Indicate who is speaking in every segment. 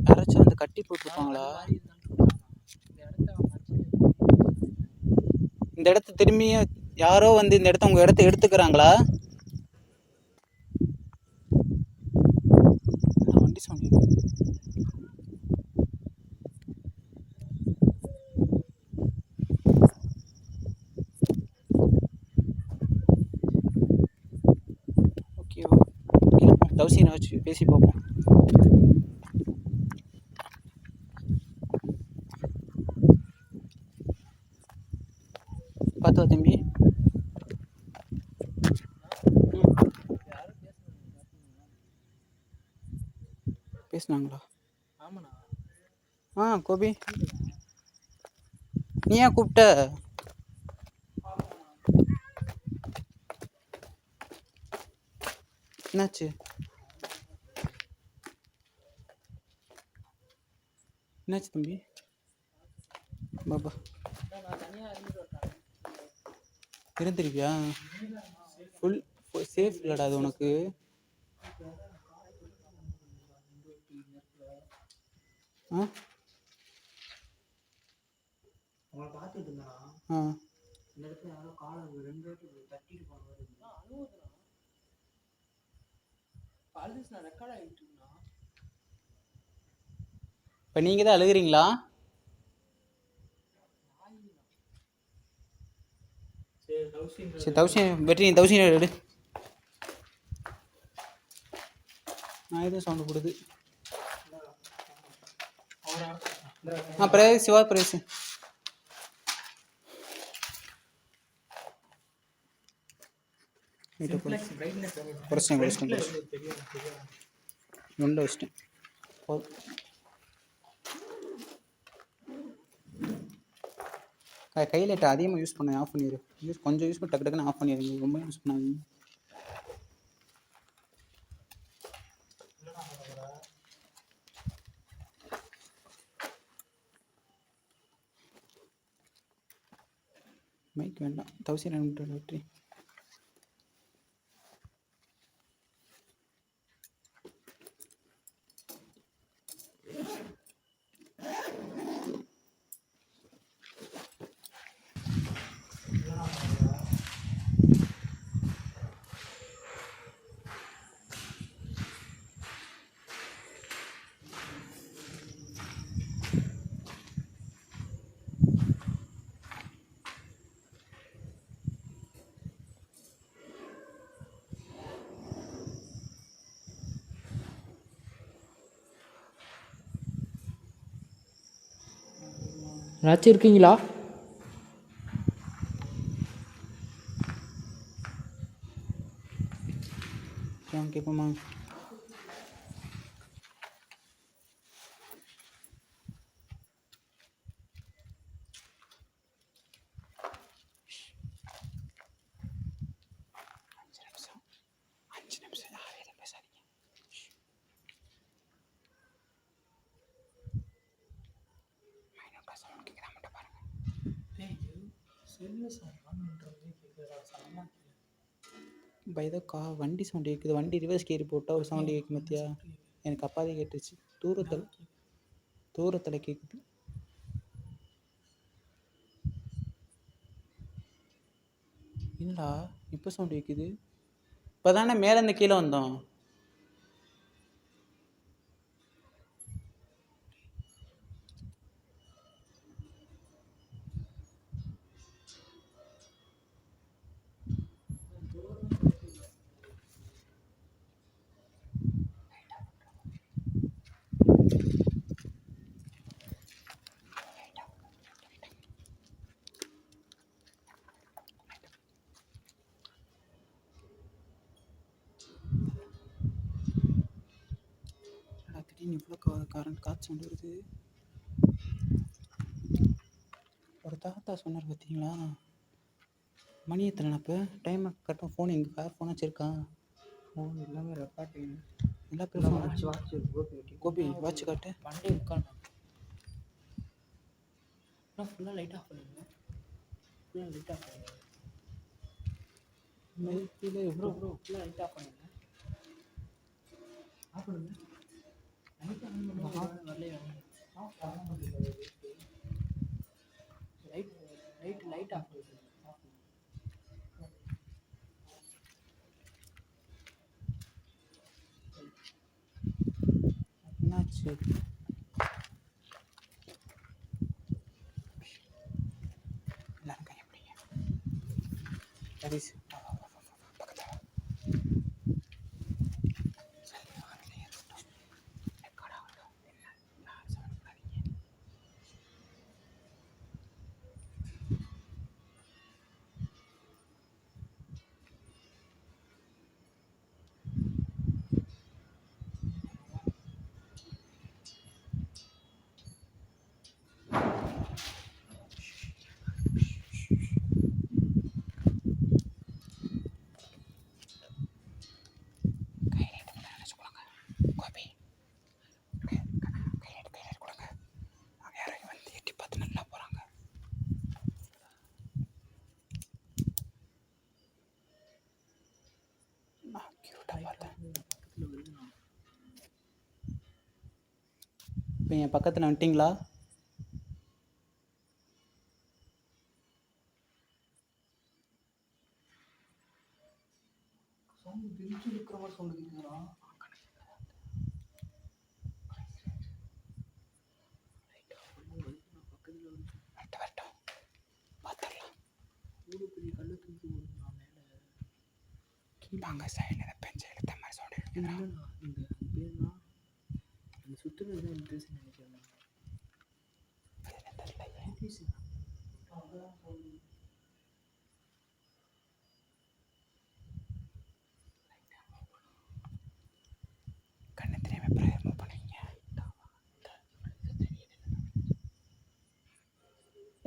Speaker 1: யாராச்சும் வந்து கட்டி போட்டுருப்பாங்களா? இந்த இடத்த திரும்பியும் யாரோ வந்து இந்த இடத்த உங்க இடத்த எடுத்துக்கிறாங்களா? வண்டி சவுண்ட் ஓகேவா? தௌசினை வச்சு பேசி பார்ப்போம். பார்த்துவா தம்பி. பேசுனாங்களா? ஆமாண்ணா. கோபி, நீ ஏன் கூப்பிட்ட? என்னாச்சு? என்னாச்சு தம்பி? பாபா இருந்துருக்கியா? ஃபுல் சேஃப் இல்லடா அது உனக்கு. ஆ ஆ இப்போ நீங்கள் தான் அழுகுறீங்களா? சரி தௌசண்ட் வெற்றி, தௌசண்ட் எடு. நான் எதுவும் சவுண்டு கொடுது. பிரேஸ் சிவா பிரேஸ் குறைச்சிட்டேன் ஒன்றை வச்சிட்டேன். கையில் அதிகமாக யூஸ் பண்ண ஆஃப் பண்ணிடு. கொஞ்சம் யூஸ் பண்ணி டக்கு டக்குன்னு ஆஃப் பண்ணிடுங்க. ரொம்ப யூஸ் பண்ணாதீங்க. மைக் வேண்டாம். 1000 வெற்றி.
Speaker 2: ஏதாச்சும் இருக்கீங்களா?
Speaker 1: கேட்போமா? பைதக்கா வண்டி சவுண்டு கேட்குது. வண்டி ரிவர்ஸ் கேரி போட்டால் ஒரு சவுண்டு கேட்கும் பார்த்தியா? எனக்கு அப்பாவே கேட்டுச்சு. தூரத்தில் கேட்குது. இல்லடா இப்போ சவுண்டு கேட்குது. இப்போ தானே மேலேருந்து கீழே வந்தோம். திடீர்னு இவ்வளோ கரண்ட் காற்று சவுண்டு வருது. தாத்தா சொன்னார் பார்த்தீங்களா? மணி எத்தனை இப்போ? டைம் கரெக்டாக ஃபோன் எங்கே ஃபோன் வச்சுருக்கா?
Speaker 2: ஃபோன் எல்லாமே ரெக்கார்டிங்.
Speaker 1: எல்லா பேரும்
Speaker 2: வாட்ச்
Speaker 1: கோபி வாட்ச் காட்டு.
Speaker 2: பண்டே உட்காந்து ஃபுல்லாக லைட் ஆஃப் பண்ணுங்க. ஃபுல்லாக லைட் ஆஃப் பண்ணுங்க.
Speaker 1: மைக்கில் எவ்வளோ
Speaker 2: ஃபுல்லாக லைட் ஆஃப் பண்ணுங்க. ஆஃப் பண்ணுங்க. லைட் ஆன் பண்ணுங்க. வரலையே ஆஃப் பண்ண முடியல. லைட் ஆஃப் பண்ணுங்க.
Speaker 1: என்னாச்சு? எல்லாரும் கையை பிடிங்க. ஹரிஸ் பக்கத்தில் இப்போ என் பக்கத்தில் வந்துட்டிங்களா? வாங்க சைடில் பெஞ்சை இழுத்த மாதிரி சவுண்ட் இருக்குதுண்ணா.
Speaker 2: இந்த பேர்னா அந்த சுற்றுலா தான் இன்ட்ரெஸ்ட் நினைக்கிறேன்.
Speaker 1: கண்ணு தெரியாம ப்ரேயர் மூவ் பண்ணுவீங்க.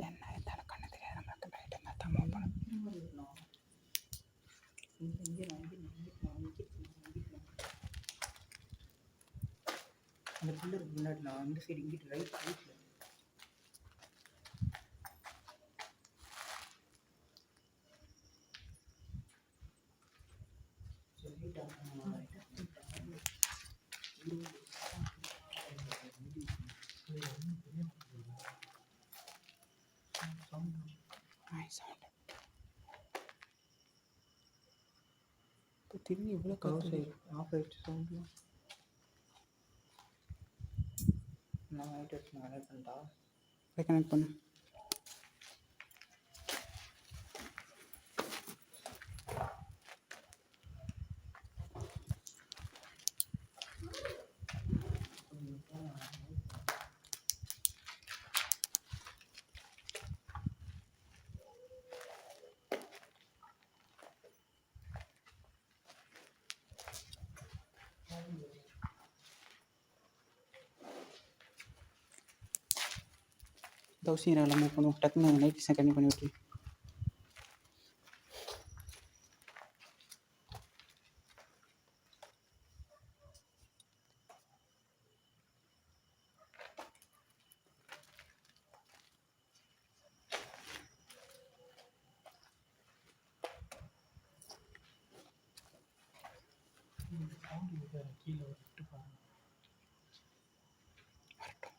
Speaker 1: என்ன இருந்தாலும் கண்ணு தெரியாது நம்மளுக்கு. லைட் இருந்தால் தான் மூவ் பண்ணணும்.
Speaker 2: அந்த பில்லருக்கு முன்னாடி நான் அந்த சைடு இங்கிட்டு ரைட்டில்
Speaker 1: சவுண்ட் இப்போ திரும்பி இவ்வளோ காசு
Speaker 2: ஆஃப் ஆயிடுச்சு சவுண்டு. நான் லைட் வச்சு நான் கனெக்ட் பண்ணிட்டா
Speaker 1: கனெக்ட் பண்ணு. தௌசியம் எல்லாமே பண்ணுவோம். டக்குன்னு நைட் விஷயம் கம்மி பண்ணி விட்டு.
Speaker 2: கீழே விட்டு பாருங்க.
Speaker 1: வரட்டும்.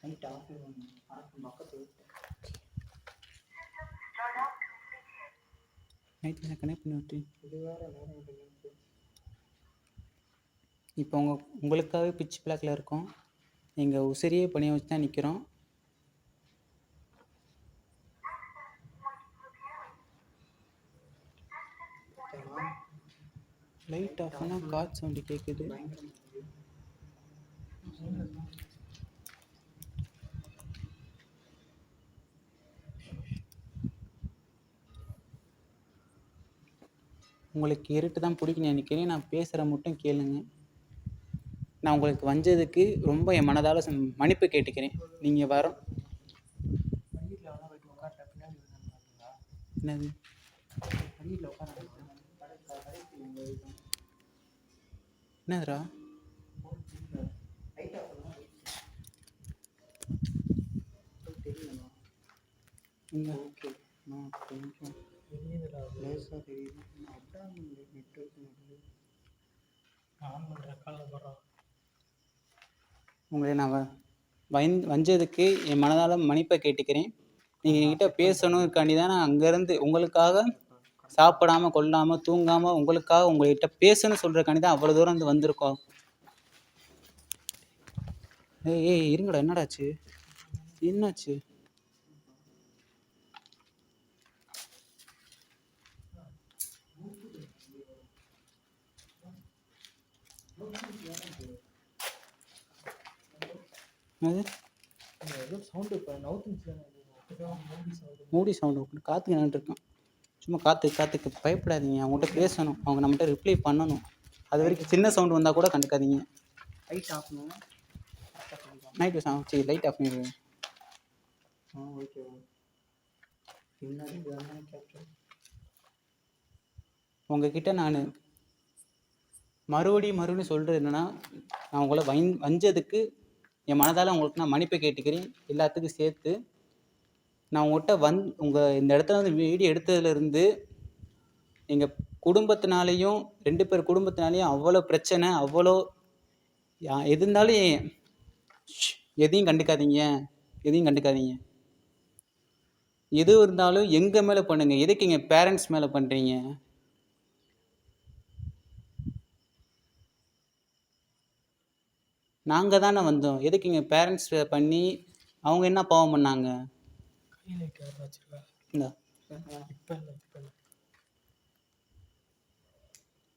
Speaker 2: லைட் ஆஃப் பண்ணணும். ஆனால் பக்கத்து
Speaker 1: நைட் விஷயம் கனெக்ட் பண்ணி விட்டு.
Speaker 2: இது வேறு நேரம் விட்டு
Speaker 1: இப்போ உங்களுக்காகவே பிச் பிளாக்ல இருக்கும். எங்கள் உசிரியே பணியை வச்சு தான் நிற்கிறோம். லைட் ஆஃப் பண்ணால் காற்று சவுண்டு கேட்குது. உங்களுக்கு இருட்டு தான் பிடிக்குன்னு நினைக்கிறேன். நான் பேசுகிற மட்டும் கேளுங்க. நான் உங்களுக்கு வஞ்சதுக்கு ரொம்ப என் மனதால் மன்னிப்பு கேட்டுக்கிறேன். நீங்கள் வர
Speaker 2: படிக்கட்டில் வேணா போயிட்டு உட்கார்ட்ட பின்னாடி பார்த்தீங்களா?
Speaker 1: என்னது
Speaker 2: படிக்கட்டில் உட்காந்து
Speaker 1: என்னதுடா? இங்கே
Speaker 2: ஓகே நான் கொஞ்சம் லேசாக தெரியுது. அதான் நெட்ஒர்க் ஆன் பண்ணுறேன் காலில் போடுறான்.
Speaker 1: உங்களை நான் வஞ்சதுக்கு என் மனதால் மன்னிப்பை கேட்டுக்கிறேன். நீங்கள் என்கிட்ட பேசணுக்காண்டி தான் நான் அங்கேருந்து உங்களுக்காக சாப்பிடாமல் கொள்ளாமல் தூங்காமல் உங்களுக்காக உங்கள்கிட்ட பேசணும்னு சொல்கிறக்காண்டி தான் அவ்வளோ தூரம் வந்து வந்திருக்கோம். ஏய் இருங்கடா, என்னடாச்சு? என்னாச்சு?
Speaker 2: ஏதோ சவுண்டு இப்போ நவுத்துச்சு.
Speaker 1: மூடி சவுண்டு காற்றுக்கு நின்றுருக்கான். சும்மா காற்றுக்கு பயப்படாதீங்க. அவங்ககிட்ட பேசணும், அவங்க நம்மகிட்ட ரிப்ளை பண்ணணும். அது வரைக்கும் சின்ன சவுண்டு வந்தால் கூட கண்டுக்காதீங்க.
Speaker 2: லைட் ஆஃப் பண்ணுங்க.
Speaker 1: நைட்டு சரி லைட் ஆஃப் பண்ணிடுவேன்.
Speaker 2: ஓகே பின்னாடி கேப்சர்.
Speaker 1: உங்ககிட்ட நான் மறுபடியும் சொல்கிறது என்னென்னா, நான் உங்களை வஞ்சதுக்கு என் மனதால் உங்களுக்கு நான் மன்னிப்பு கேட்டுக்கிறேன். எல்லாத்துக்கும் சேர்த்து நான் உங்கள்கிட்ட உங்கள் இந்த இடத்துல வந்து வீடியோ எடுத்ததுலேருந்து எங்கள் குடும்பத்தினாலேயும் 2 பேர் குடும்பத்தினாலேயும் அவ்வளோ பிரச்சனை, அவ்வளோ எது இருந்தாலும் எதையும் கண்டுக்காதீங்க. எது இருந்தாலும் எங்கள் மேலே பண்ணுங்கள். எதுக்கு எங்கள் பேரண்ட்ஸ் மேலே பண்ணுறீங்க? நாங்கள் தானே வந்தோம். எதுக்கு எங்கள் பேரண்ட்ஸ் பண்ணி அவங்க என்ன பாவம் பண்ணாங்க?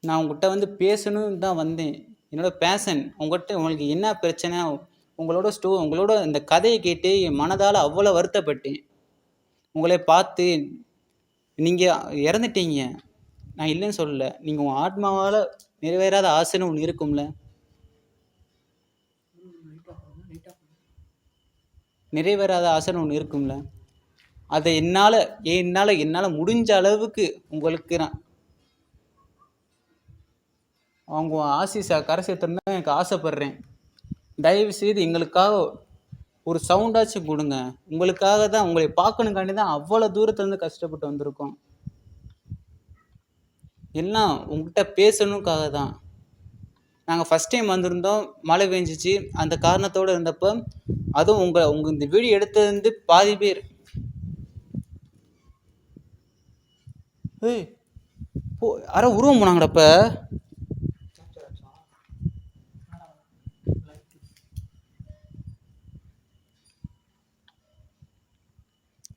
Speaker 1: நான் உங்கள்கிட்ட வந்து பேசணும்னு தான் வந்தேன். என்னோட பேஷன் உங்களுக்கு என்ன பிரச்சனை, உங்களோட இந்த கதையை கேட்டு என் மனதால் அவ்வளோ வருத்தப்பட்டேன். உங்களை பார்த்து நீங்கள் இறந்துட்டீங்க, நான் இல்லைன்னு சொல்லலை. நீங்கள் உங்கள் ஆத்மாவால் நிறைவேறாத ஆசைன்னு ஒன்று இருக்கும்ல, நிறைவேறாத ஆசைன்னு ஒன்று இருக்கும்ல, அதை என்னால் முடிஞ்ச அளவுக்கு உங்களுக்கு நான் அவங்க ஆசீஸை கரை சேர்த்துன்னு தான் எனக்கு ஆசைப்பட்றேன். தயவுசெய்து எங்களுக்காக ஒரு சவுண்டாச்சும் கொடுங்க. உங்களுக்காக தான், உங்களை பார்க்கணுங்காண்டி தான் அவ்வளோ தூரத்துலேருந்து கஷ்டப்பட்டு வந்திருக்கோம். எல்லாம் உங்கள்கிட்ட பேசணுக்காக தான். நாங்கள் ஃபஸ்ட் டைம் வந்திருந்தோம், மழை பெஞ்சிச்சு. அந்த காரணத்தோடு இருந்தப்போ அதுவும் உங்கள் இந்த வீடியோ எடுத்தது பாதி பேர் யாரோ உருவம் போனாங்கடப்ப.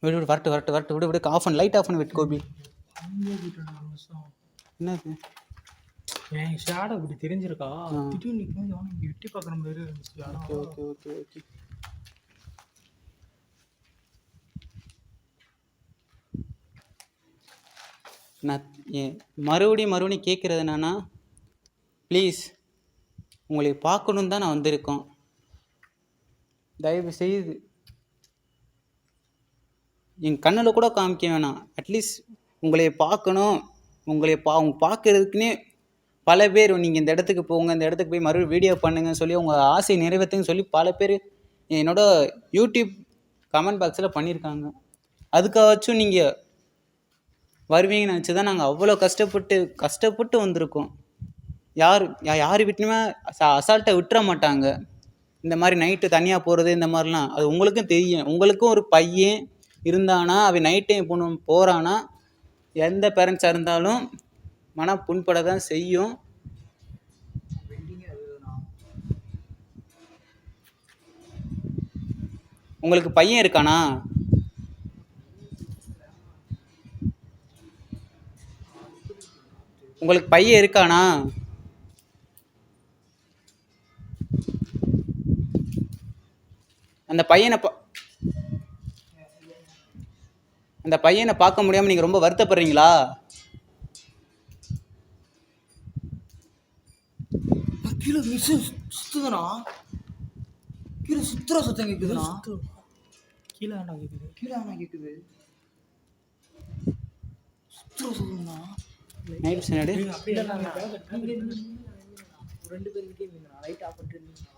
Speaker 1: விடு விடு ஆஃப் பண்ணு, லைட் ஆஃப் பண்ணி விட்டு கோபி. என்னது
Speaker 2: என் ஷேடோ இப்படி தெரிஞ்சிருக்கா? திடீர்னு இங்கே எட்டி பார்க்குற மாதிரி இருந்துச்சு.
Speaker 1: ஓகே நான் மறுபடியும் கேட்குறது என்னன்னா, ப்ளீஸ் உங்களை பார்க்கணுன்னு தான் நான் வந்திருக்கோம். தயவு செய்து என் கண்ணில் கூட காமிக்க வேணாம். அட்லீஸ்ட் உங்களை பார்க்கணும். அவங்க பார்க்கறதுக்குன்னே பல பேர் நீங்கள் இந்த இடத்துக்கு போங்க, இந்த இடத்துக்கு போய் மறுபடியும் வீடியோ பண்ணுங்கன்னு சொல்லி உங்கள் ஆசை நிறைவேற்றுன்னு சொல்லி பல பேர் என்னோட யூடியூப் கமெண்ட் பாக்ஸில் பண்ணியிருக்காங்க. அதுக்காச்சும் நீங்கள் வருவீங்கன்னு நினச்சி தான் நாங்கள் அவ்வளோ கஷ்டப்பட்டு வந்திருக்கோம். யார் வீட்லையுமே அசால்ட்டை விட்டுற மாட்டாங்க. இந்த மாதிரி நைட்டு தனியாக போகிறது, இந்த மாதிரிலாம் அது உங்களுக்கும் தெரியும். உங்களுக்கும் ஒரு பையன் இருந்தானா, அவன் நைட் டைம் போகிறானா, எந்த பேரண்ட்ஸாக இருந்தாலும் மனம் புண்பட தான் செய்யும். உங்களுக்கு பையன் இருக்கானா? உங்களுக்கு பையன் இருக்கானா? அந்த பையனை அந்த பையனை பார்க்க முடியாமல் நீங்கள் ரொம்ப வருத்தப்படுறீங்களா?
Speaker 3: கீழே மிஷின் சுத்துதுண்ணா. கீழே சுத்துற சத்தம் கேக்குதுண்ணா.
Speaker 2: கீழே ஆண்டா கேக்குது.
Speaker 3: கீழே ஆனா கேக்குது. சுத்துற சத்தம்ண்ணா.
Speaker 1: நைட் சினாடு
Speaker 2: அப்படியே
Speaker 3: ரெண்டு பேருக்கு லைட் ஆஃப் பண்ணிட்டு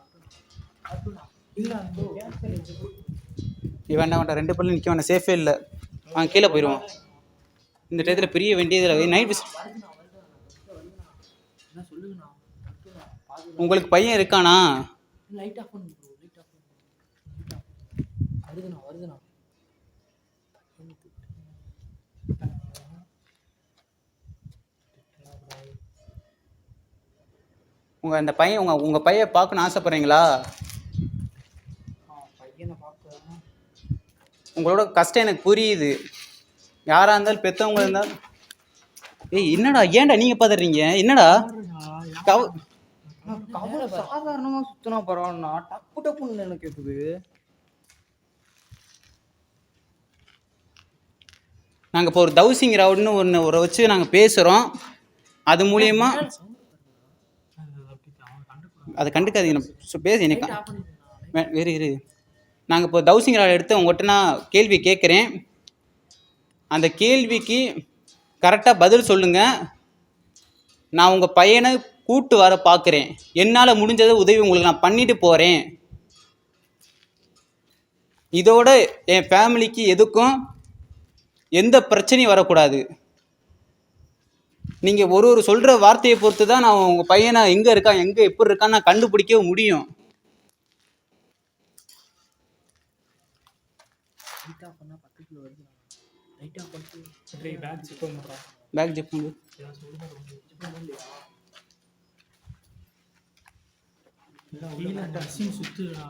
Speaker 1: இவன் என்ன வேண்டாம், 2 பல்லு நிற்க வேண்டாம், சேஃபே இல்லை. அவன் கீழே போயிடுவான். இந்த டயத்தில் பிரிய வேண்டியதில்லை. நைட்
Speaker 3: என்ன சொல்லுங்கண்ணா.
Speaker 1: உங்களுக்கு பையன் இருக்கானா?
Speaker 3: லைட் ஆஃப் பண்ணு ப்ரோ. லைட் ஆஃப் பண்ணு. வருதுண்ணா வருதுண்ணா.
Speaker 1: அந்த பையன் உங்கள் பையன் பார்க்கணுன்னு ஆசைப்பட்றீங்களா?
Speaker 3: பையனை பார்க்க
Speaker 1: உங்களோட கஷ்டம் எனக்கு புரியுது. யாராக இருந்தாலும் பெற்றவங்க இருந்தாலும். என்னடா ஏன்டா நீங்கள் பார்த்துடுறீங்க? என்னடா
Speaker 3: கவலை சாதாரணமா சுத்தினா பரவாயில்லண்ணா. டப்பு டப்புன்னு எனக்கு கேக்குது.
Speaker 1: நாங்கள் இப்போ ஒரு தௌசிங் ரவுட்னு ஒரு வச்சு நாங்கள் பேசுகிறோம். அது மூலியமா அதை கண்டுக்காதீங்க. பேசு எனக்கு வேறு இரு. நாங்கள் இப்போ தௌசிங் ராட் எடுத்து உங்கள்கிட்ட நான் கேள்வி கேட்குறேன். அந்த கேள்விக்கு கரெக்டாக பதில் சொல்லுங்கள். நான் உங்கள் பையனை கூட்டு வர பார்க்குறேன். என்னால் முடிஞ்சதை உதவி உங்களுக்கு நான் பண்ணிட்டு போகிறேன். இதோட என் ஃபேமிலிக்கு எதுக்கும் எந்த பிரச்சனையும் வரக்கூடாது. நீங்கள் ஒரு சொல்கிற வார்த்தையை பொறுத்து தான் நான் உங்கள் பையனை எங்கே இருக்கான், எங்கே எப்படி இருக்கான்னு நான் கண்டுபிடிக்க முடியும். பேக் ஜெப் பண்ணு.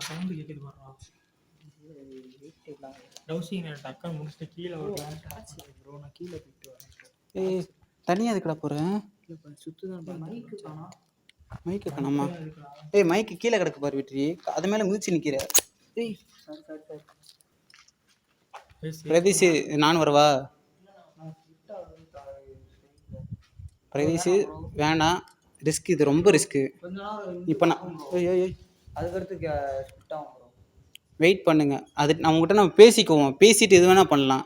Speaker 2: சவுண்டு கேட்குது பாருடா. டவுசிங் டக்குன்னு முடிச்சுட்டு கீழே ப்ரோ. நான் கீழே போயிட்டு வரேன்.
Speaker 1: தனியாக எதுக்குடா போகிறேன்? மைக்கு காணாமா? மைக்கு கீழே கிடக்கு பாரு வெற்றி. அது மேலே மிதிச்சு நிற்கிற. பிரதீஷ் நான் வரவா? பிரதீஷ் வேணாம், ரிஸ்க். இது ரொம்ப ரிஸ்க்கு. இப்போ நான்
Speaker 3: அதுக்கடுத்து
Speaker 1: வெயிட் பண்ணுங்க. அது நம்மகிட்ட நம்ம பேசிக்குவோம். பேசிட்டு எது வேணால் பண்ணலாம்.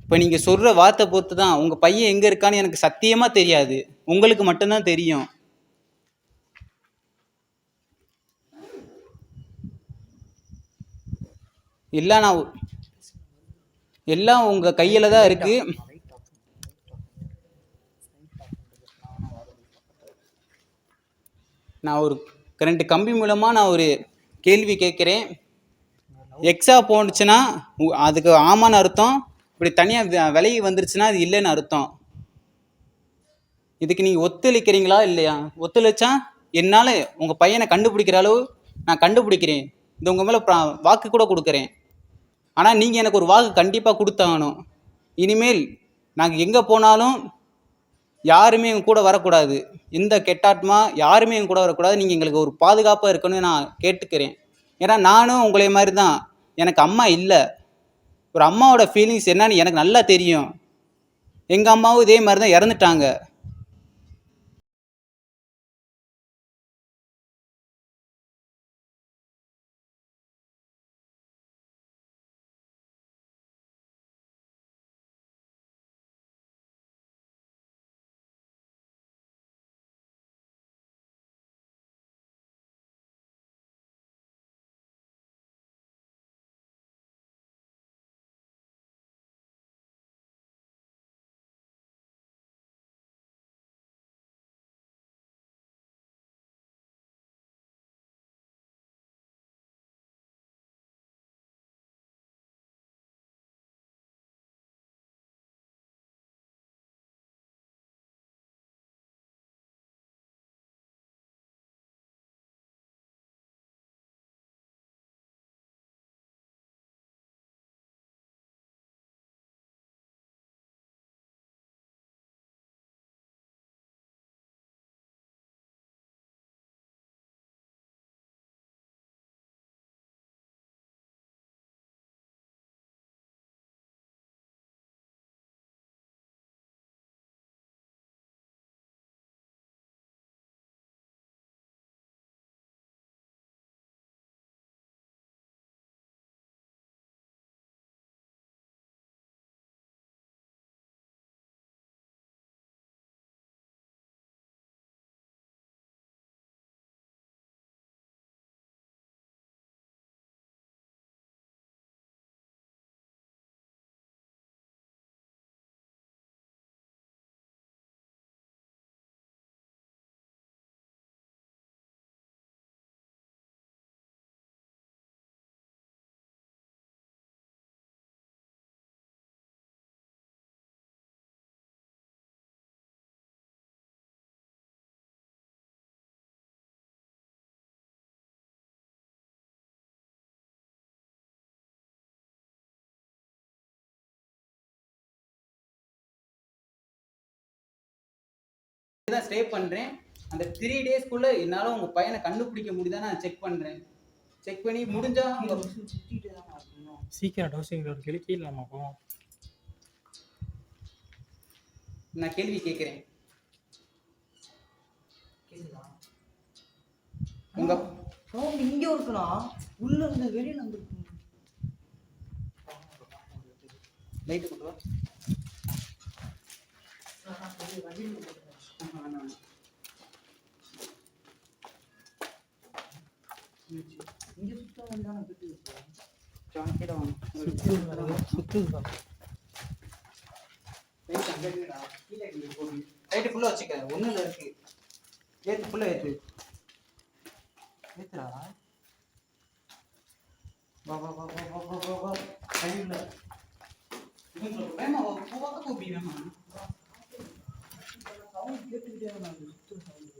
Speaker 1: இப்போ நீங்கள் சொல்கிற வார்த்தை பொறுத்து தான். உங்கள் பையன் எங்கே இருக்கான்னு எனக்கு சத்தியமாக தெரியாது. உங்களுக்கு மட்டும்தான் தெரியும். எல்லாம் உங்கள் கையில் தான் இருக்குது. நான் ஒரு 2 கம்பி மூலமாக நான் ஒரு கேள்வி கேட்குறேன். எக்ஸா போணுச்சுன்னா அதுக்கு ஆமான்னு அர்த்தம். இப்படி தனியாக விலகி வந்துருச்சுன்னா அது இல்லைன்னு அர்த்தம். இதுக்கு நீங்கள் ஒத்துழைக்கிறீங்களா இல்லையா? ஒத்துழைச்சா என்னால் உங்கள் பையனை கண்டுபிடிக்கிற அளவு நான் கண்டுபிடிக்கிறேன். இது உங்கள் மேலே வாக்கு கூட கொடுக்குறேன். ஆனால் நீங்கள் எனக்கு ஒரு வாக்கு கண்டிப்பாக கொடுத்தாகணும். இனிமேல் நாங்கள் எங்கே போனாலும் யாருமே எங்கள் கூட வரக்கூடாது. எந்த கெட்டாத்மா யாருமே எங்கள் கூட வரக்கூடாது. நீங்கள் எங்களுக்கு ஒரு பாதுகாப்பாக இருக்கணும்னு நான் கேட்டுக்கிறேன். ஏன்னா நானும் உங்களை மாதிரி தான். எனக்கு அம்மா இல்லை. ஒரு அம்மாவோட ஃபீலிங்ஸ் என்னன்னு எனக்கு நல்லா தெரியும். எங்கள் அம்மாவும் இதே மாதிரி தான் இறந்துட்டாங்க. தான் ஸ்டே பண்ணுறேன். அந்த 3 டேஸ்க்குள்ளே என்னால் உங்கள் பையனை கண்டுபிடிக்க முடியுதா நான் செக் பண்ணுறேன். செக் பண்ணி முடிஞ்சா
Speaker 3: சுற்றிட்டு தான் இருக்கணும்.
Speaker 2: சீக்கிரம் டவுசிங் ஒரு கேள்வி கீழே நம்ம போவோம்.
Speaker 1: நான் கேள்வி கேட்குறேன்.
Speaker 3: கேக்குதா?
Speaker 1: உங்க
Speaker 3: சவுண்ட் இங்க இருக்கலாம். உள்ள இருந்து வெளியில வந்து
Speaker 1: லைட்டு கொண்டு வா.
Speaker 3: இங்க சுத்த வந்தானே கட்டி வச்சேன்.
Speaker 1: கீழே வாங்க.
Speaker 2: சுற்றுதான்
Speaker 1: லைட்டு ஃபுல்லாக வச்சுக்க. ஒன்றும் இல்லை இருக்கு. ஏற்று ஃபுல்லாக ஏற்று. ஏற்றுடா. வா வா வா வா வா வா வா வா. கையில் வேமா போவாக்க கூப்பி வேமா.
Speaker 3: சவுண்ட் கேட்டுக்கிட்டே நான் சுத்துற சவுண்ட்.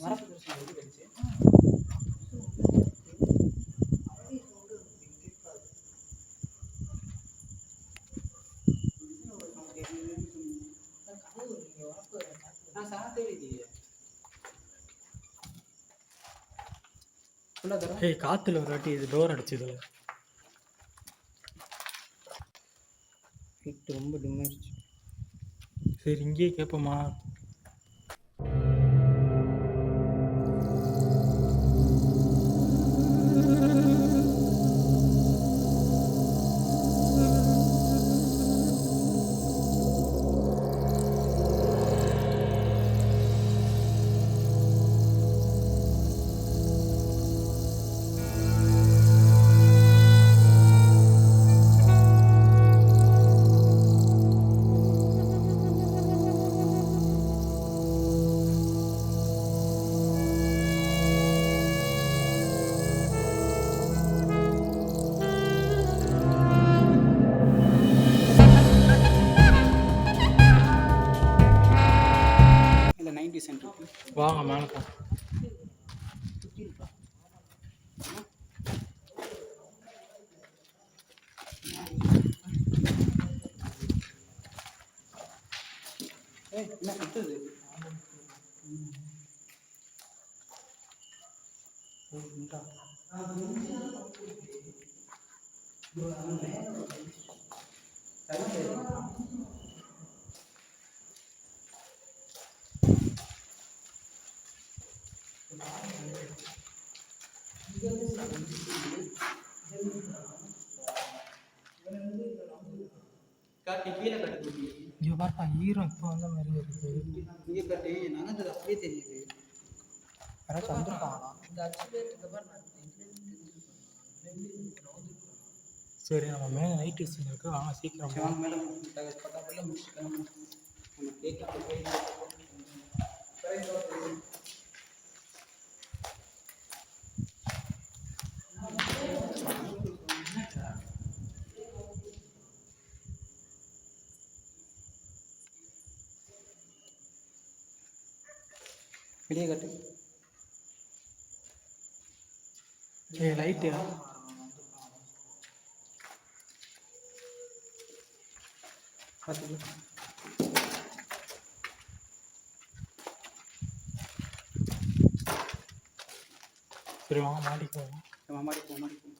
Speaker 1: வரப்பு சவுண்ட் கிடைச்சு. நான் சாத்தே இல்லையே. ஃபுல்லாக தரோம்.
Speaker 2: ஏய் காற்றுல ஒரு வாட்டி இது டோர் அடிச்சதுல
Speaker 1: ஹிட் ரொம்ப டிம்மாயிருச்சு.
Speaker 2: சரி இங்கேயே கேட்போமா?
Speaker 1: இல்லை 90 சென்ட் இருக்கு.
Speaker 2: வாங்க மேலே போ.
Speaker 1: என்ன சுத்துது? காட்டி கீழே கட்டு.
Speaker 2: இங்கே பார்ப்பா ஈரம் இப்போ வந்த மாதிரி இருக்கு.
Speaker 1: இங்கே கட்டி நகர்ந்தது அப்படியே தெரியுது.
Speaker 2: யாராச்சும் வந்துருக்காங்களா?
Speaker 3: இந்த அச்சுல இந்த பாரு நான்
Speaker 2: சரி நம்ம மேலே நைட் விசிங் இருக்கு, வாங்க சீக்கிரம் போவோம்.
Speaker 1: மேலே பட்டாப்பெல்லாம் முடிச்சுக்கலாம். நம்ம கேட்க போய் வெளியே கட்டு.
Speaker 2: ஏய் லைட்டு
Speaker 1: பார்த்துக்கலாம்.
Speaker 2: சரி வாங்க மாடிக்குவோம்.
Speaker 1: நம்ம மாடிப்போம் மாடிப்போம்.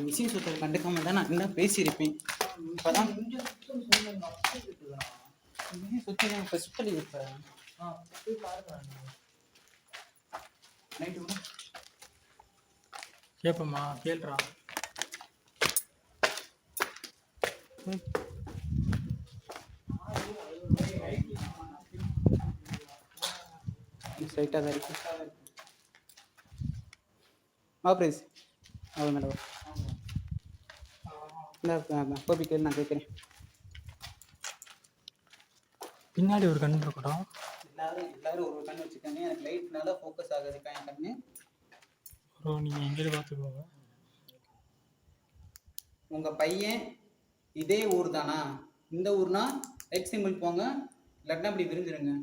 Speaker 1: மிஷின் சுத்தத்தை கண்டுக்காம தான் நான் என்ன பேசியிருப்பேன். இப்போதான் மிஷின் சுற்றி இப்போ சுத்தலி இருப்பேன்.
Speaker 3: போய் பாருங்க.
Speaker 1: நைட்டு கூட
Speaker 2: கேட்போம்மா கேள்றா.
Speaker 1: ஸ்ட்ரைட்டாக தான் இருக்கு. ப்ரைஸ் அவ்வளோ மேடம். இல்லை கோபி கேள்வி நான் கேட்குறேன்.
Speaker 2: பின்னாடி ஒரு கண் இருக்கட்டும்.
Speaker 1: எல்லாரும் ஒரு கண் வச்சுக்காங்க. எனக்கு லைட்னால ஃபோக்கஸ் ஆகுதுக்கா என் கண்ணு.
Speaker 2: ப்ரோ நீங்கள் எங்கேயும் பார்த்துக்கோங்க.
Speaker 1: உங்கள் பையன் இதே ஊர் தானா? இந்த ஊர்னா லைட் சிம்பிள் போங்க, இல்லாட்டினா அப்படி விரிஞ்சிருங்க.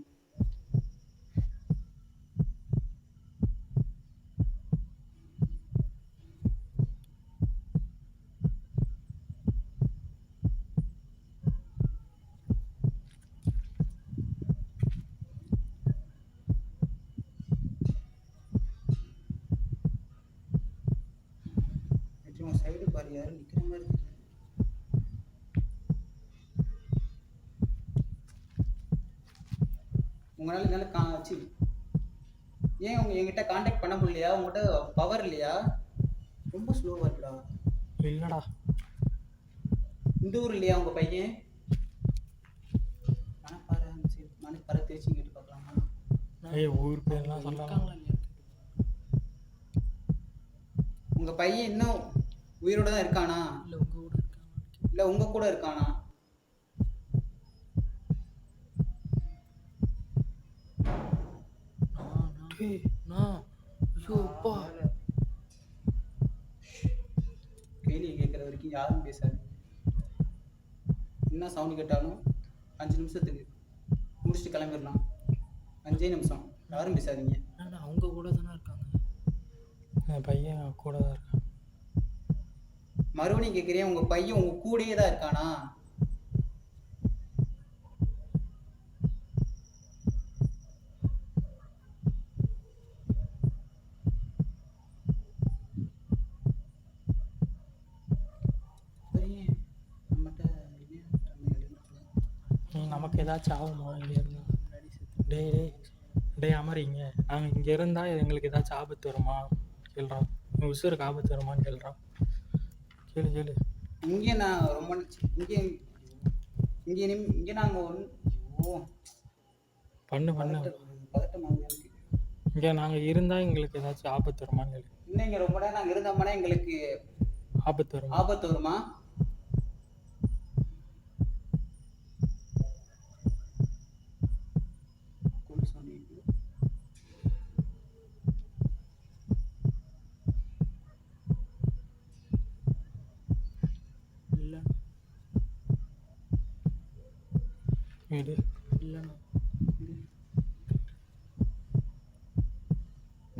Speaker 1: உங்களால் என்னால் சி ஏன் என்கிட்ட காண்டாக்ட் பண்ண முடியலையா? உங்கள்கிட்ட பவர் இல்லையா? ரொம்ப ஸ்லோவாக இருக்குடா.
Speaker 2: இல்லைடா.
Speaker 1: இந்த ஊர் இல்லையா உங்கள் பையன்? மணப்பாறை அந்த சைடு, மணப்பாறை திருச்சி கேட்டு பார்க்கலாமா?
Speaker 2: ஏய் ஊர் பேர்லாம் சொல்லலாம்.
Speaker 3: இருக்காங்களா இல்லையா?
Speaker 1: உங்கள் பையன் இன்னும் உயிரோட தான் இருக்கானா?
Speaker 3: இல்லை உங்கள் கூட இருக்காங்க.
Speaker 1: இல்லை உங்கள் கூட இருக்கானா?
Speaker 3: ஐயோ அப்பா,
Speaker 1: கேள்வி கேட்குற வரைக்கும் யாரும் பேசாது. என்ன சவுண்டு கேட்டாலும் 5 நிமிஷத்துக்கு முடிச்சுட்டு கிளம்பிடலாம். 5 நிமிஷம் யாரும் பேசாதீங்க.
Speaker 3: அண்ணா அவங்க கூட தானே இருக்காங்க.
Speaker 2: என் பையன் கூட தான் இருக்கான்.
Speaker 1: மறுபடியும் கேட்குறேன், உங்கள் பையன் உங்கள் கூடயே தான் இருக்கானா?
Speaker 2: நமக்கு ஏதாச்சும் ஆகுமா இங்கே இருந்தா? டேய் டேய் டேய் அமரிங்க, நாங்கள் இங்கே இருந்தால் எங்களுக்கு ஏதாச்சும் ஆபத்து வருமா கேள்றான். உங்கள் உசுருக்கு ஆபத்து வருமான்னு கேள்றான். கேளு கேளு.
Speaker 1: இங்கே நான் ரொம்ப இங்கே இங்கே இங்கே நாங்கள்
Speaker 2: பண்ணு பண்ணு.
Speaker 1: பதட்டமாக இருக்கு.
Speaker 2: இங்கே நாங்கள் இருந்தால் எங்களுக்கு ஏதாச்சும் ஆபத்து வருமான்னு கேளு.
Speaker 1: இன்னும் இங்கே ரொம்ப நேரம் நாங்கள் இருந்தோம்னா எங்களுக்கு
Speaker 2: ஆபத்து வருமா?
Speaker 1: ஆபத்து வருமா?
Speaker 3: இல்லை
Speaker 2: இது
Speaker 3: இல்லைண்ணா.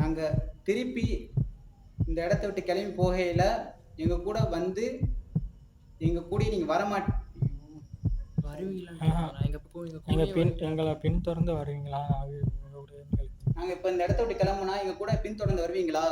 Speaker 1: நாங்கள் திருப்பி இந்த இடத்த விட்டு கிளம்பி போகையில் எங்கள் கூட வந்து எங்கள் கூட நீங்கள் வரமாட்டீங்க.
Speaker 3: வருவீங்களா?
Speaker 2: ஆஹா.
Speaker 3: நான் எங்கள் பக்கம்
Speaker 2: எங்களை பின் தொடர்ந்து வருவீங்களா?
Speaker 1: நாங்கள் இப்போ இந்த இடத்த விட்டு கிளம்புனா எங்கள் கூட பின்தொடர்ந்து வருவீங்களா?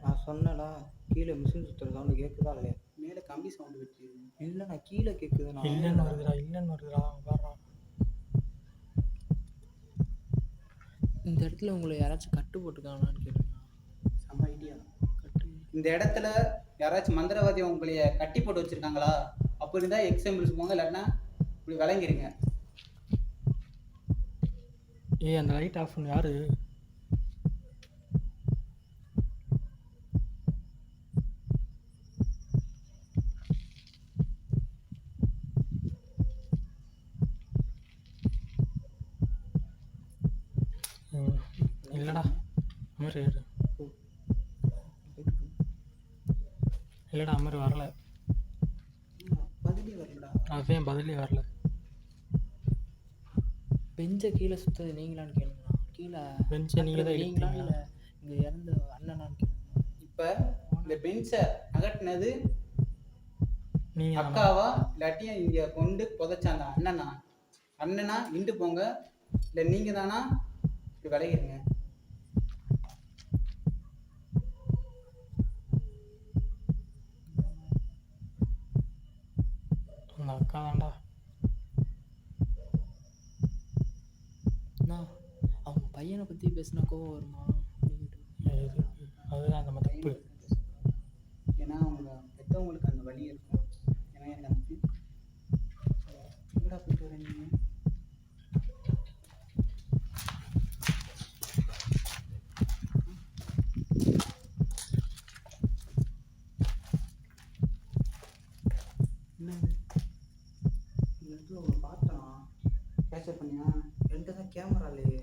Speaker 4: நான் சொன்னேன்ல கீழே மிஷின் சுற்றுற சவுண்டு கேட்குதா இல்லையா?
Speaker 1: மேலே கம்பி சவுண்டு வச்சு
Speaker 4: இல்லை நான் கீழே கேட்குதுண்ணா.
Speaker 2: இல்லைன்னு வருதுடா, இல்லைன்னு வருதுடா. வர்றா.
Speaker 3: இந்த இடத்துல உங்களை யாராச்சும் கட்டு போட்டுருக்காங்களான்னு கேளுங்க.
Speaker 1: செம்ம ஐடியா.
Speaker 3: கட்டு
Speaker 1: இந்த இடத்துல யாராச்சும் மந்திரவாதி உங்களைய கட்டி போட்டு வச்சிருக்காங்களா? அப்படி இருந்தால் எக்ஸாம்பிள்ஸ் போங்க, இல்லைன்னா இப்படி விளங்கிருங்க.
Speaker 2: ஏய் அந்த லைட் ஆஃப் பண்ணு. யாரு? இல்லைடா அமர் ஏறு. இல்லைடா அமர் வரல.
Speaker 1: பதிலே வரலடா.
Speaker 2: அவன் பதிலே வரல.
Speaker 3: பெஞ்சை கீழே சுத்தது நீங்களான்னு கேளுங்கண்ணா. கீழே
Speaker 2: பெஞ்சை நீங்கள் தான்
Speaker 3: நீங்களா
Speaker 2: இழுத்தீங்களா?
Speaker 3: இல்லை இங்கே இறந்த அண்ணனான்னு கேளுங்க.
Speaker 1: இப்போ இந்த பெஞ்சை அகட்டினது
Speaker 2: நீங்கள்
Speaker 1: அக்காவா, இல்லாட்டி இங்கே கொண்டு புதைச்ச அந்த அண்ணனா? அண்ணனா இண்டு போங்க, இல்லை நீங்கள் தானா? இப்படி விளையிடுங்க.
Speaker 2: அந்த அக்கா தான்டா.
Speaker 3: அண்ணா அவங்க பையனை பற்றி பேசினா கோவம் வருமா?
Speaker 2: அதுதான் நம்ம தப்பு.
Speaker 1: ஏன்னா அவங்க பெற்றவங்களுக்கு அந்த வழி இருக்கும். ஏன்னா என் தம்பி எங்கடா போயிட்டு வரீங்க? என்னது இந்த இடத்துல உங்களை பார்த்தோம், கேப்சர் பண்ணியா?
Speaker 4: என்கிட்ட தான் கேமரா இல்லையே.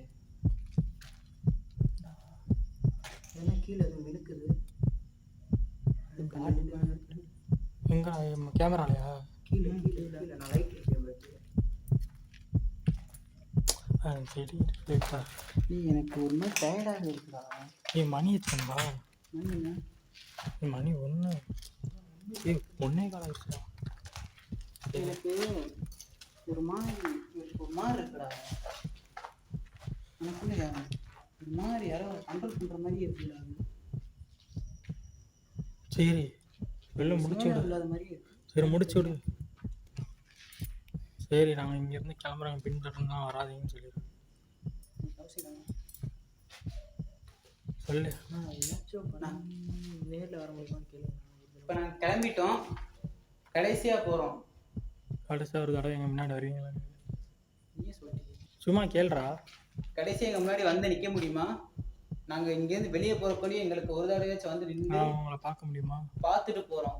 Speaker 4: ஏன்னா கீழே எதுவும் இழுக்குது.
Speaker 2: எங்க கேமராலையா?
Speaker 4: கீழே கீழே கீழே நான் லைட் கேமரா கீழே.
Speaker 2: சரி கேட்டா.
Speaker 1: நீ எனக்கு ஒரு மாதிரி டயர்டாக இருக்குடா.
Speaker 2: மணி எத்தன்பா?
Speaker 1: என்னங்க
Speaker 2: மணி 1. ஒன்னே கால் ஆயிடுச்சா?
Speaker 1: எனக்கு ஒரு மாதிரி இருக்குடா. எனக்குள்ள ஒரு மாதிரி யாரோ கண்ட்ரோல் பண்ணுற மாதிரி இருக்குடா.
Speaker 2: சரி வெளில முடிச்சு விடு.
Speaker 4: இல்லாத மாதிரி இருக்கு.
Speaker 2: சரி முடிச்சு விடு. சரி நாங்கள் இங்கேருந்து கிளம்புறாங்க, பின்தொடர்ந்து தான் வராதீங்கன்னு சொல்லிடுறேன். சொல்லு.
Speaker 3: நான் ஏதாச்சும் நேரில் வர முடியுமான்னு கேளுங்க.
Speaker 1: இப்போ நாங்கள் கிளம்பிட்டோம், கடைசியாக போகிறோம்.
Speaker 2: கடைசியாக ஒரு தடவை எங்கள் முன்னாடி வருவீங்களா?
Speaker 1: நீயே சொல்லிட்டீங்க.
Speaker 2: சும்மா கேளுடா.
Speaker 1: கடைசியாக எங்கள் முன்னாடி வந்து நிற்க முடியுமா? நாங்கள் இங்கேருந்து வெளியே போகிறக்குள்ளேயும் எங்களுக்கு ஒரு தடவையாச்சும் வந்து நின்று
Speaker 2: நான் உங்களை பார்க்க முடியுமா?
Speaker 1: பார்த்துட்டு போகிறோம்.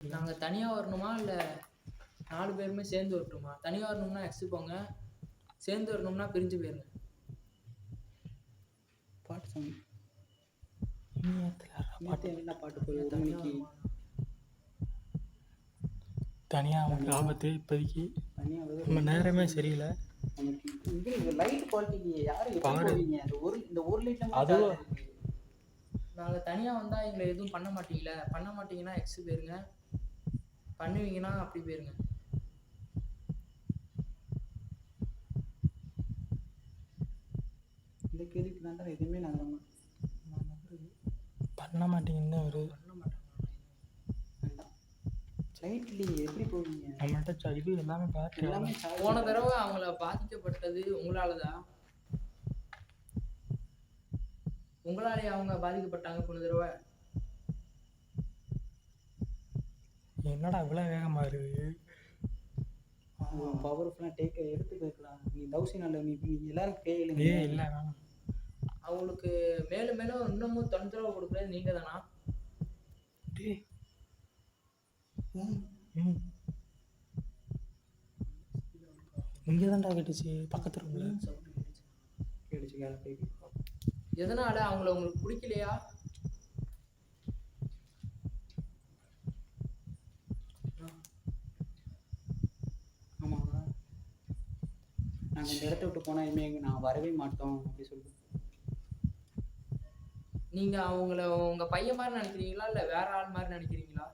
Speaker 3: நாங்கள் தனியாக வரணுமா இல்லை 4 பேருமே சேர்ந்து வரட்டுமா? தனியாக வரணும்னா எக்ஸு போங்க, சேர்ந்து வரணும்னா பிரிஞ்சு போயிருங்க.
Speaker 1: பாட்டு சாங்
Speaker 2: பாட்டு
Speaker 1: என்ன பாட்டு போய் 1 மணிக்கு
Speaker 2: தனியாக நமக்கு ஆபத்து இப்போதைக்கு.
Speaker 1: தனியாக
Speaker 2: நம்ம நேரமே சரியில்லை.
Speaker 1: நமக்கு இது லைட் குவாலிட்டிக்கு யாரும் எப்படி
Speaker 2: பாரு.
Speaker 1: போவீங்க? இந்த ஒரு லைட்ல
Speaker 2: அதுவும்
Speaker 3: நாங்கள் தனியாக வந்தால் எங்களை எதுவும் பண்ண மாட்டீங்களே? பண்ண மாட்டீங்கன்னா எக்ஸு போயிருங்க, பண்ணுவீங்கன்னா அப்படி போயிருங்க.
Speaker 1: இந்த கேள்விக்கு நான் தான் எதுவுமே நாங்கள்
Speaker 2: பண்ண மாட்டேங்குன்னு ஒரு
Speaker 3: பண்ண மாட்டாங்க.
Speaker 1: வேண்டாம். லைட்லி எப்படி போவீங்க?
Speaker 2: நம்மள்கிட்ட இது எல்லாமே பேட்டரி
Speaker 1: எல்லாமே
Speaker 3: போன தடவை அவங்கள பாதிக்கப்பட்டது உங்களால தான். உங்களாலே அவங்க பாதிக்கப்பட்டாங்க போன தடவை.
Speaker 2: என்னடா இவ்வளோ வேகமாக இருக்குது?
Speaker 1: பவர்ஃபுல்லாக எடுத்து போய்க்கலாம். நீ தௌசினால நீ எல்லாரும் கையில்
Speaker 2: இல்லை வேணாம்.
Speaker 3: அவங்களுக்கு மேலும் மேலும் இன்னமும் தொந்தரவு கொடுக்குறது நீங்கள் தானா?
Speaker 2: இங்கே தான்டா கேட்டுச்சு, பக்கத்து ரூமில்.
Speaker 1: கேடுச்சு கேள்வி.
Speaker 3: எதனால அவங்கள உங்களுக்கு பிடிக்கலையா?
Speaker 1: ஆமாவா? நாங்கள் இந்த இடத்த விட்டு போனால் இனிமேல் நான் வரவே மாட்டோம் அப்படி சொல்லிட்டு.
Speaker 3: நீங்க அவங்கள உங்க பையன் மாதிரி நினைக்கிறீங்களா இல்ல வேற ஆள் மாதிரி நினைக்கிறீங்களா?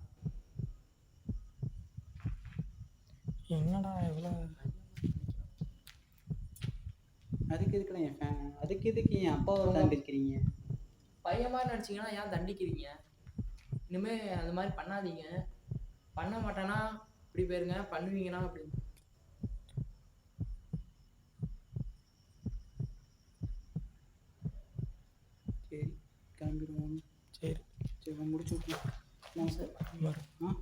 Speaker 2: என்னடா இவ்வளோ?
Speaker 1: அதுக்கு எதுக்குலாம் என் ஃபேன்? அதுக்கு எதுக்கு என் அப்பாவை தண்டிக்கிறீங்க?
Speaker 3: பையன் மாதிரி நினைச்சீங்கன்னா ஏன் தண்டிக்கிறீங்க? இனிமே அந்த மாதிரி பண்ணாதீங்க. பண்ண மாட்டேன்னா இப்படி போயிருங்க, பண்ணுவீங்கன்னா அப்படி.
Speaker 1: சரி கிளம்பிடுவோம்.
Speaker 2: சரி
Speaker 1: சரி முடிச்சு விட்டு
Speaker 2: வரும்.